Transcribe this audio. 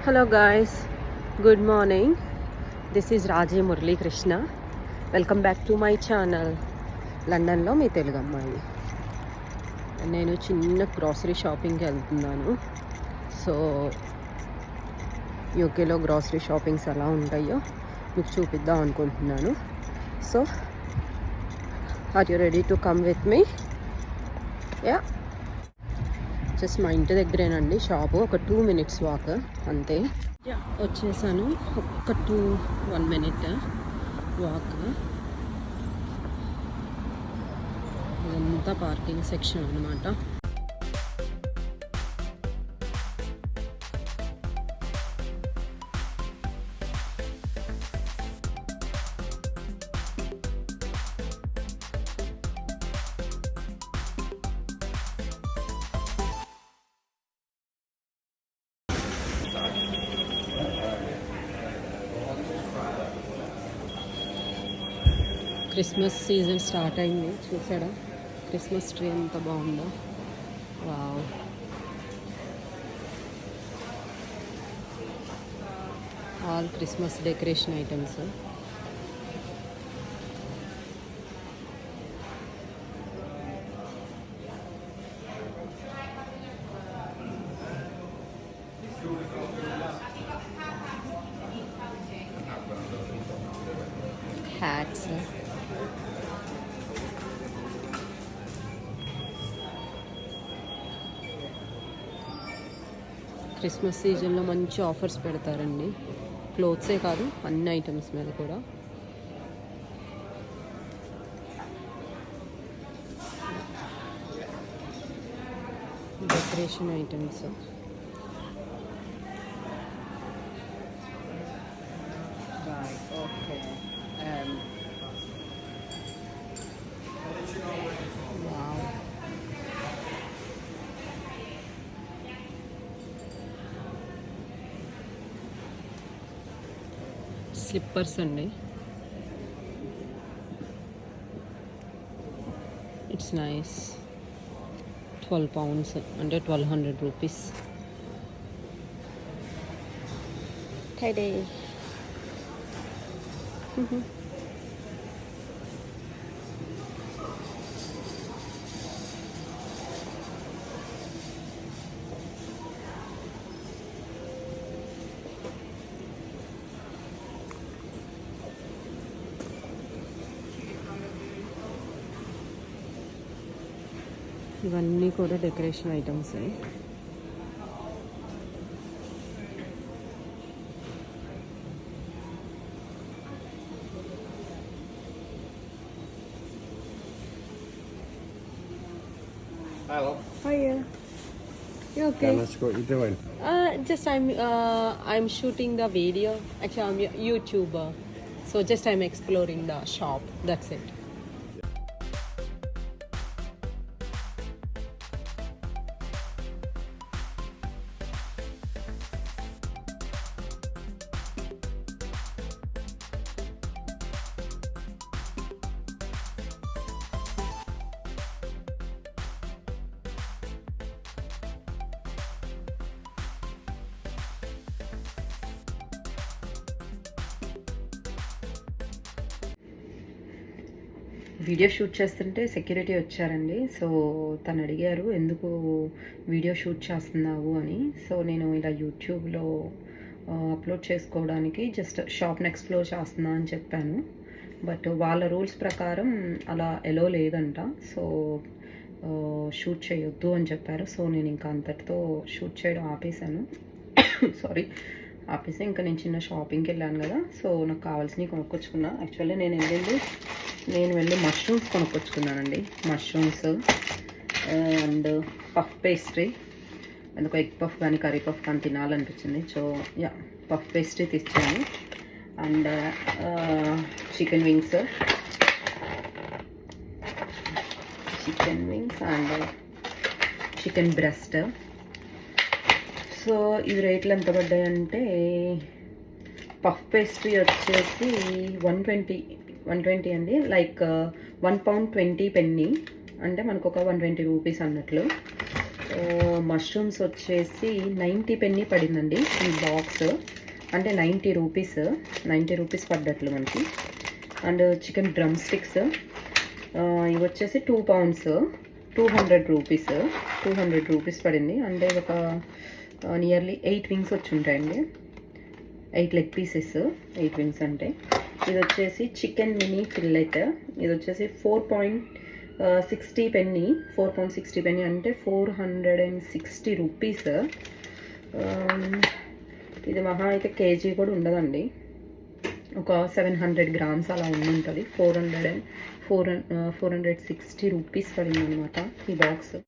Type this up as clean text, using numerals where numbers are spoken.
Hello guys, good morning. This is Raji Murali Krishna. Welcome back to my channel. లండన్లో మీ తెలుగు అమ్మాయి. నేను చిన్న గ్రాసరీ షాపింగ్కి వెళ్తున్నాను. సో యూకేలో గ్రాసరీ షాపింగ్స్ ఎలా ఉంటాయో మీకు చూపిద్దాం అనుకుంటున్నాను. So are you ready to come with me? Yeah, just మా ఇంటి దగ్గరేనండి షాపు. ఒక 2 minutes వాక్ అంతే. వచ్చేసాను. ఒక 1 minute వాక్. ఇదంతా పార్కింగ్ సెక్షన్ అనమాట. క్రిస్మస్ సీజన్ స్టార్ట్ అయింది. చూసాడా క్రిస్మస్ ట్రీ ఎంత బాగుందో. Wow, all Christmas decoration items. Hats. Christmas సీజన్లో మంచి ఆఫర్స్ పెడతారండి. క్లోత్సే కాదు, అన్ని ఐటమ్స్ మీద కూడా. Decoration items. ఓకే, స్లిప్పర్స్ అండి. It's nice. 12 pounds అంటే 1200 రూపీస్. టైడే. ఇవన్నీ కూడా decoration items. Hello. Hiya. You okay? Can I ask what you're doing? Just I'm shooting the video. Actually, I'm a YouTuber, so just I'm exploring the shop. That's it. Video shoot చేస్తుంటే security వచ్చారండి. So తను అడిగారు ఎందుకు video shoot చేస్తున్నావు అని. So నేను ఇలా యూట్యూబ్లో అప్లోడ్ చేసుకోవడానికి జస్ట్ షాప్ని ఎక్స్ప్లోర్ చేస్తున్నా అని చెప్పాను. బట్ వాళ్ళ రూల్స్ ప్రకారం అలా ఎలో లేదంట. సో షూట్ చేయొద్దు అని చెప్పారు. సో నేను ఇంకా అంతటితో షూట్ చేయడం ఆపేశాను. సారీ, ఆపేసి ఇంకా నేను చిన్న షాపింగ్కి వెళ్ళాను కదా. సో నాకు కావాల్సినవి కొనుక్కొచ్చుకున్నా. యాక్చువల్లీ నేను వెళ్ళి మష్రూమ్స్ కొనుక్కొచ్చుకున్నానండి. Mushrooms and puff pastry. అందుకు ఎగ్ పఫ్ కానీ కర్రీ పఫ్ కానీ తినాలనిపించింది. సో యా, పఫ్ పేస్ట్రీ తెచ్చాను. And chicken wings and chicken breast. So ఇవి రేట్లు ఎంత పడ్డాయంటే పఫ్ పేస్ట్రీ వచ్చేసి 120 అండి. లైక్ £1.20 అంటే మనకు ఒక 120 రూపీస్ అన్నట్లు. మష్రూమ్స్ వచ్చేసి 90 పెన్నీ పడిందండి ఈ బాక్స్. అంటే 90 రూపీస్, 90 రూపీస్ పడ్డట్లు మనకి. అండ్ చికెన్ డ్రమ్ స్టిక్స్ ఇవి వచ్చేసి 2 pounds 200 రూపీస్, 200 రూపీస్ పడింది. అంటే ఒక నియర్లీ 8 వింగ్స్ వచ్చి ఉంటాయండి, 8 లెగ్ పీసెస్, 8 వింగ్స్ అంటే. ఇది వచ్చేసి చికెన్ మినీ ఫిల్లెట్, ఇది వచ్చేసి 4.60 పెన్నీ, 4.60 పెన్నీ అంటే 460 రూపీస్. ఇది మహా అయితే కేజీ కూడా ఉండదండి, ఒక 700 grams అలా ఉంటుంది. 460 రూపీస్ పడింది అనమాట ఈ బాక్స్.